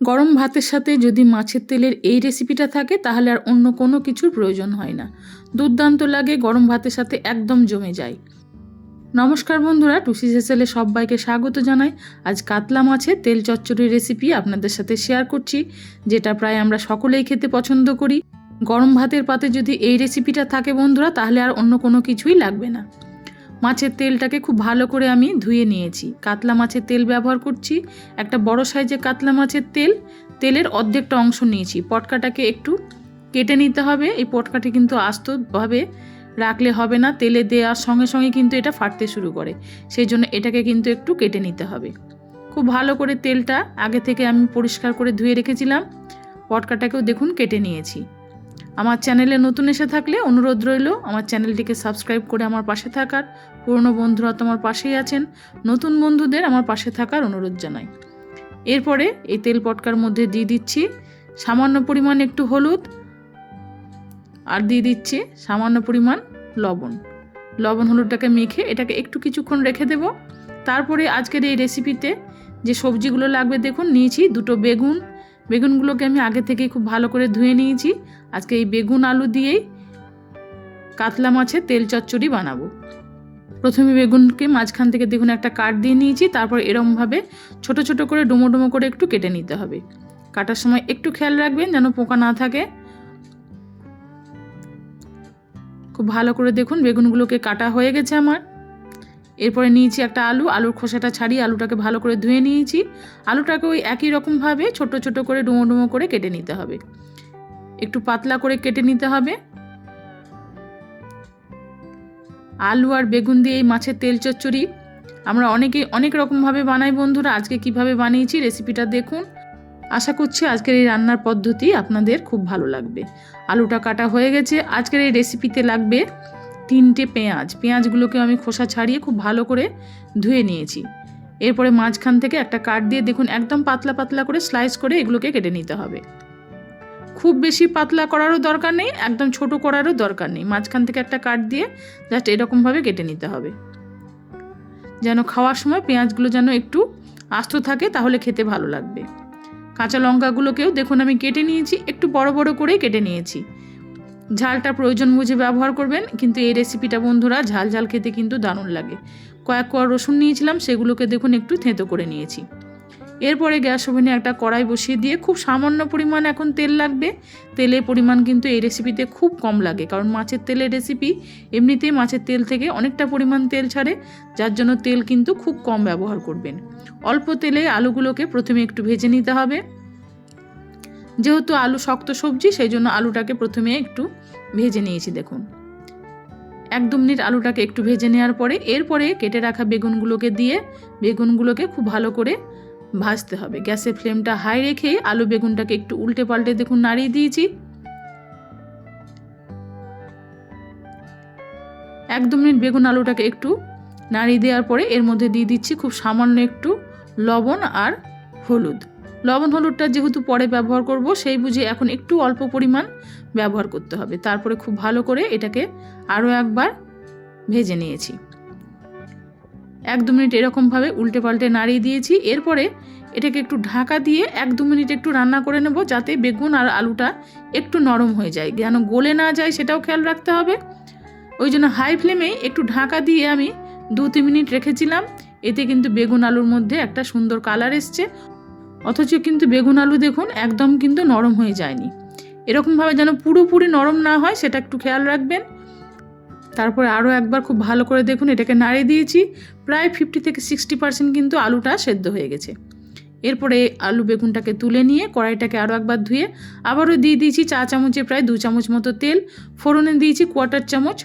গরম ভাতের সাথে যদি মাছের তেলের এই রেসিপিটা থাকে তাহলে আর অন্য কোনো কিছুর প্রয়োজন হয় না। দুর্দান্ত লাগে, গরম ভাতের সাথে একদম জমে যায়। নমস্কার বন্ধুরা, টুসি হেসেলে সবাইকে স্বাগত জানাই। আজ কাতলা মাছের তেল চচ্চড়ির রেসিপি আপনাদের সাথে শেয়ার করছি, যেটা প্রায় আমরা সকলেই খেতে পছন্দ করি। গরম ভাতের পাতে যদি এই রেসিপিটা থাকে বন্ধুরা, তাহলে আর অন্য কোনো কিছুই লাগবে না। মাছের তেলটাকে খুব ভালো করে আমি ধুয়ে নিয়েছি। কাতলা মাছের তেল ব্যবহার করছি, একটা বড় সাইজের কাতলা মাছের তেলের অর্ধেকটা অংশ নিয়েছি। পটকাটাকে একটু কেটে নিতে হবে। এই পটকাটি কিন্তু আস্তভাবে রাখলে হবে না, তেলে দেওয়ার সঙ্গে সঙ্গে কিন্তু এটা ফাটতে শুরু করে, সেই জন্য এটাকে কিন্তু একটু কেটে নিতে হবে। খুব ভালো করে তেলটা আগে থেকে আমি পরিষ্কার করে ধুয়ে রেখেছিলাম। পটকাটাকেও দেখুন কেটে নিয়েছি। আমার চ্যানেলে নতুন এসে থাকলে অনুরোধ রইল আমার চ্যানেলটিকে সাবস্ক্রাইব করে আমার পাশে থাকার। পুরনো বন্ধুরা তো আমার পাশেই আছেন, নতুন বন্ধুদের আমার পাশে থাকার অনুরোধ জানাই। এরপরে এই তেল পটকার মধ্যে দিয়ে দিচ্ছি সামান্য পরিমাণ একটু হলুদ, আর দিয়ে দিচ্ছি সামান্য পরিমাণ লবণ হলুদটাকে মেখে এটাকে একটু কিছুক্ষণ রেখে দেব। তারপরে আজকের এই রেসিপিতে যে সবজিগুলো লাগবে দেখুন, নিয়েছি দুটো বেগুনগুলোকে আমি আগে থেকেই খুব ভালো করে ধুয়ে নিয়েছি। আজকে এই বেগুন আলু দিয়েই কাতলা মাছের তেল চচ্চড়ি বানাবো। প্রথমে বেগুনকে মাঝখান থেকে দেখুন একটা কাট দিয়ে নিয়েছি, তারপর এরকমভাবে ছোট ছোট করে ডুমো ডুমো করে একটু কেটে নিতে হবে। কাটার সময় একটু খেয়াল রাখবেন যেন পোকা না থাকে। খুব ভালো করে দেখুন বেগুনগুলোকে কাটা হয়ে গেছে আমার। এরপরে নিয়েছি একটা আলুর খোসাটা ছাড়িয়ে আলুটাকে ভালো করে ধুয়ে নিয়েছি। আলুটাকে ওই একই রকমভাবে ছোট ছোট করে ডুমো ডুমো করে কেটে নিতে হবে, একটু পাতলা করে কেটে নিতে হবে। আলু আর বেগুন দিয়ে এই মাছের তেল চচ্চড়ি আমরা অনেক রকমভাবে বানাই বন্ধুরা। আজকে কিভাবে বানিয়েছি রেসিপিটা দেখুন। আশা করছি আজকের এই রান্নার পদ্ধতি আপনাদের খুব ভালো লাগবে। আলুটা কাটা হয়ে গেছে। আজকের এই রেসিপিতে লাগবে 3টে পেঁয়াজগুলোকে আমি খোসা ছাড়িয়ে খুব ভালো করে ধুয়ে নিয়েছি। এরপরে মাঝখান থেকে একটা কাট দিয়ে দেখুন একদম পাতলা পাতলা করে স্লাইস করে এগুলোকে কেটে নিতে হবে। খুব বেশি পাতলা করারও দরকার নেই, একদম ছোট করারও দরকার নেই। মাঝখান থেকে একটা কাট দিয়ে জাস্ট এরকমভাবে কেটে নিতে হবে, যেন খাওয়ার সময় পেঁয়াজগুলো যেন একটু আস্ত থাকে, তাহলে খেতে ভালো লাগবে। কাঁচা লঙ্কাগুলোকেও দেখুন আমি কেটে নিয়েছি, একটু বড় বড় করেই কেটে নিয়েছি। ঝালটা প্রয়োজন বুঝে ব্যবহার করবেন, কিন্তু এই রেসিপিটা বন্ধুরা ঝাল ঝাল খেতে কিন্তু দারুণ লাগে। কয়েক কোয়া রসুন নিয়েছিলাম, সেগুলোকে দেখুন একটু থেঁতো করে নিয়েছি। এরপরে গ্যাস ওভেনে একটা কড়াই বসিয়ে দিয়ে খুব সামান্য পরিমাণ এখন তেল লাগবে। তেলের পরিমাণ কিন্তু এই রেসিপিতে খুব কম লাগে, কারণ মাছের তেলের রেসিপি এমনিতেই মাছের তেল থেকে অনেকটা পরিমাণ তেল ছাড়ে, যার জন্য তেল কিন্তু খুব কম ব্যবহার করবেন। অল্প তেলে আলুগুলোকে প্রথমে একটু ভেজে নিতে হবে। যেহেতু আলু শক্ত সবজি, সেই জন্য আলুটাকে প্রথমে একটু ভেজে নিয়েছি। দেখুন 1-2 মিনিট আলুটাকে একটু ভেজে নেওয়ার পরে এরপরে কেটে রাখা বেগুনগুলোকে দিয়ে বেগুনগুলোকে খুব ভালো করে ভাজতে হবে। গ্যাসের ফ্লেমটা হাই রেখে আলু বেগুনটাকে একটু উল্টে পাল্টে দেখুন নাড়িয়ে দিয়েছি। 1-2 মিনিট বেগুন আলুটাকে একটু নাড়িয়ে দেওয়ার পরে এর মধ্যে দিয়ে দিচ্ছি খুব সামান্য একটু লবণ আর হলুদ। লবণ হলুদটা যেহেতু পরে ব্যবহার করব, সেই বুঝে এখন একটু অল্প পরিমাণ ব্যবহার করতে হবে। তারপরে খুব ভালো করে এটাকে আরও একবার ভেজে নিয়েছি। 1-2 মিনিট এরকমভাবে উল্টে পাল্টে নাড়িয়ে দিয়েছি। এরপরে এটাকে একটু ঢাকা দিয়ে 1-2 মিনিট একটু রান্না করে নেব, যাতে বেগুন আর আলুটা একটু নরম হয়ে যায়, যেন গলে না যায় সেটাও খেয়াল রাখতে হবে। ওই জন্য হাই ফ্লেমে একটু ঢাকা দিয়ে আমি 2-3 মিনিট রেখেছিলাম। এতে কিন্তু বেগুন আলুর মধ্যে একটা সুন্দর কালার এসছে, অথচ কিন্তু বেগুন আলু দেখুন একদম কিন্তু নরম হয়ে যায়নি। এরকমভাবে যেন পুরোপুরি নরম না হয় সেটা একটু খেয়াল রাখবেন। তারপরে আরও একবার খুব ভালো করে দেখুন এটাকে নাড়িয়ে দিয়েছি। প্রায় 50-60% কিন্তু আলুটা সেদ্ধ হয়ে গেছে। এরপরে আলু বেগুনটাকে তুলে নিয়ে কড়াইটাকে আরও একবার ধুয়ে আবারও দিয়ে দিয়েছি চা চামচে প্রায় 2 চামচ মতো তেল। ফোড়নে দিয়েছি 1/4 চামচ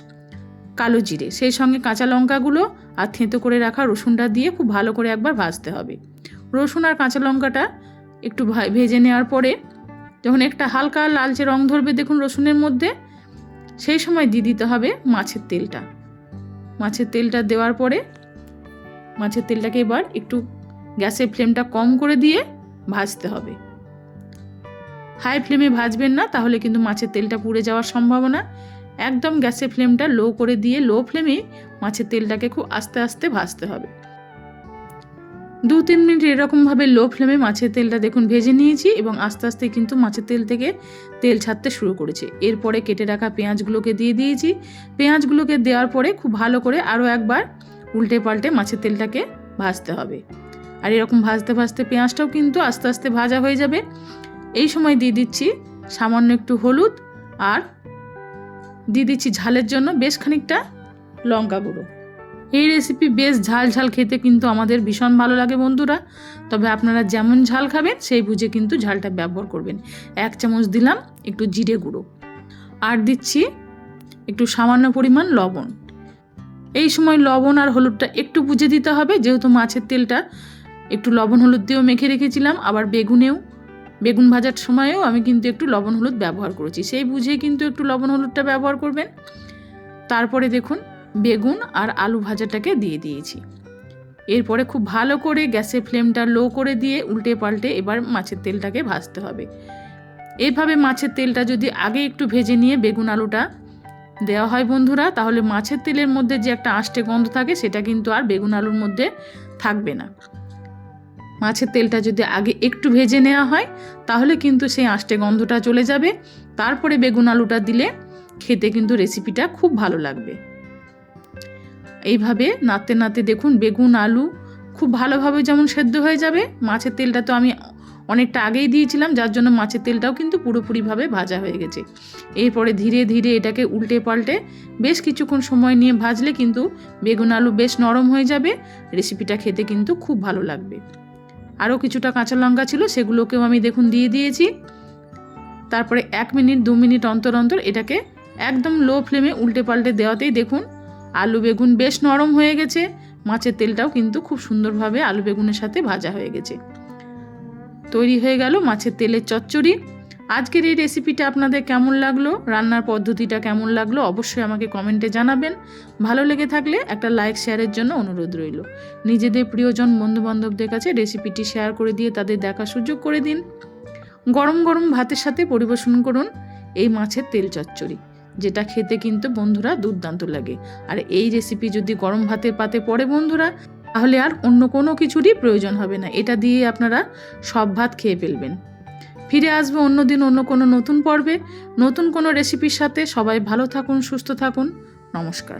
কালো জিরে, সেই সঙ্গে কাঁচা লঙ্কাগুলো আর থেঁতো করে রাখা রসুনটা দিয়ে খুব ভালো করে একবার ভাজতে হবে। রসুন আর কাঁচা লঙ্কাটা একটু ভেজে নেওয়ার পরে যখন একটা হালকা লালচে রং ধরবে দেখুন রসুনের মধ্যে, সেই সময় দিয়ে দিতে হবে মাছের তেলটা। মাছের তেলটা দেওয়ার পরে মাছের তেলটাকে এবার একটু গ্যাসের ফ্লেমটা কম করে দিয়ে ভাজতে হবে। হাই ফ্লেমে ভাজবেন না, তাহলে কিন্তু মাছের তেলটা পুড়ে যাওয়ার সম্ভাবনা। একদম গ্যাসের ফ্লেমটা লো করে দিয়ে লো ফ্লেমে মাছের তেলটাকে খুব আস্তে আস্তে ভাজতে হবে। 2-3 মিনিট এরকমভাবে লো ফ্লেমে মাছের তেলটা দেখুন ভেজে নিয়েছি এবং আস্তে আস্তে কিন্তু মাছের তেল থেকে তেল ছাড়তে শুরু করেছে। এরপরে কেটে রাখা পেঁয়াজগুলোকে দিয়ে দিয়েছি। পেঁয়াজগুলোকে দেওয়ার পরে খুব ভালো করে আরও একবার উল্টে পাল্টে মাছের তেলটাকে ভাজতে হবে। আর এরকম ভাজতে ভাজতে পেঁয়াজটাও কিন্তু আস্তে আস্তে ভাজা হয়ে যাবে। এই সময় দিয়ে দিচ্ছি সামান্য একটু হলুদ আর দিয়ে দিচ্ছি ঝালের জন্য বেশ খানিকটা লঙ্কা গুঁড়ো। এই রেসিপি বেশ ঝাল ঝাল খেতে কিন্তু আমাদের ভীষণ ভালো লাগে বন্ধুরা। তবে আপনারা যেমন ঝাল খাবেন সেই বুঝে কিন্তু ঝালটা ব্যবহার করবেন। 1 চামচ দিলাম একটু জিরে গুঁড়ো আর দিচ্ছি একটু সামান্য পরিমাণ লবণ। এই সময় লবণ আর হলুদটা একটু বুঝে দিতে হবে, যেহেতু মাছের তেলটা একটু লবণ হলুদ দিয়েও মেখে রেখেছিলাম, আবার বেগুন ভাজার সময়ও আমি কিন্তু একটু লবণ হলুদ ব্যবহার করেছি, সেই বুঝে কিন্তু একটু লবণ হলুদটা ব্যবহার করবেন। তারপরে দেখুন বেগুন আর আলু ভাজাটাকে দিয়ে দিয়েছি। এরপরে খুব ভালো করে গ্যাসের ফ্লেমটা লো করে দিয়ে উল্টে পাল্টে এবার মাছের তেলটাকে ভাজতে হবে। এইভাবে মাছের তেলটা যদি আগে একটু ভেজে নিয়ে বেগুন আলুটা দেওয়া হয় বন্ধুরা, তাহলে মাছের তেলের মধ্যে যে একটা আষ্টে গন্ধ থাকে সেটা কিন্তু আর বেগুন আলুর মধ্যে থাকবে না। মাছের তেলটা যদি আগে একটু ভেজে নেওয়া হয় তাহলে কিন্তু সেই আষ্টে গন্ধটা চলে যাবে। তারপরে বেগুন আলুটা দিলে খেতে কিন্তু রেসিপিটা খুব ভালো লাগবে। এইভাবে নাড়তে নাড়তে দেখুন বেগুন আলু খুব ভালোভাবে যেমন সেদ্ধ হয়ে যাবে। মাছের তেলটা তো আমি অনেকটা আগেই দিয়েছিলাম, যার জন্য মাছের তেলটাও কিন্তু পুরোপুরিভাবে ভাজা হয়ে গেছে। এরপরে ধীরে ধীরে এটাকে উল্টে পাল্টে বেশ কিছুক্ষণ সময় নিয়ে ভাজলে কিন্তু বেগুন আলু বেশ নরম হয়ে যাবে। রেসিপিটা খেতে কিন্তু খুব ভালো লাগবে। আরও কিছুটা কাঁচা লঙ্কা ছিল, সেগুলোকেও আমি দেখুন দিয়ে দিয়েছি। তারপরে 1 মিনিট 2 মিনিট অন্তর অন্তর এটাকে একদম লো ফ্লেমে উল্টে পাল্টে দেওয়াতেই দেখুন আলু বেগুন বেশ নরম হয়ে গেছে। মাছের তেলটাও কিন্তু খুব সুন্দরভাবে আলু বেগুনের সাথে ভাজা হয়ে গেছে। তৈরি হয়ে গেল মাছের তেলের চচ্চড়ি। আজকের এই রেসিপিটা আপনাদের কেমন লাগলো, রান্নার পদ্ধতিটা কেমন লাগলো অবশ্যই আমাকে কমেন্টে জানাবেন। ভালো লেগে থাকলে একটা লাইক শেয়ারের জন্য অনুরোধ রইল। নিজেদের প্রিয়জন বন্ধুবান্ধবদের কাছে রেসিপিটি শেয়ার করে দিয়ে তাদের দেখার সুযোগ করে দিন। গরম গরম ভাতের সাথে পরিবেশন করুন এই মাছের তেল চচ্চড়ি, যেটা খেতে কিন্তু বন্ধুরা দুর্দান্ত লাগে। আর এই রেসিপি যদি গরম ভাতের পাতে পড়ে বন্ধুরা, তাহলে আর অন্য কোনো কিছুরই প্রয়োজন হবে না, এটা দিয়ে আপনারা সব ভাত খেয়ে ফেলবেন। ফিরে আসবো অন্যদিন অন্য কোনো নতুন পর্বে নতুন কোনো রেসিপির সাথে। সবাই ভালো থাকুন, সুস্থ থাকুন। নমস্কার।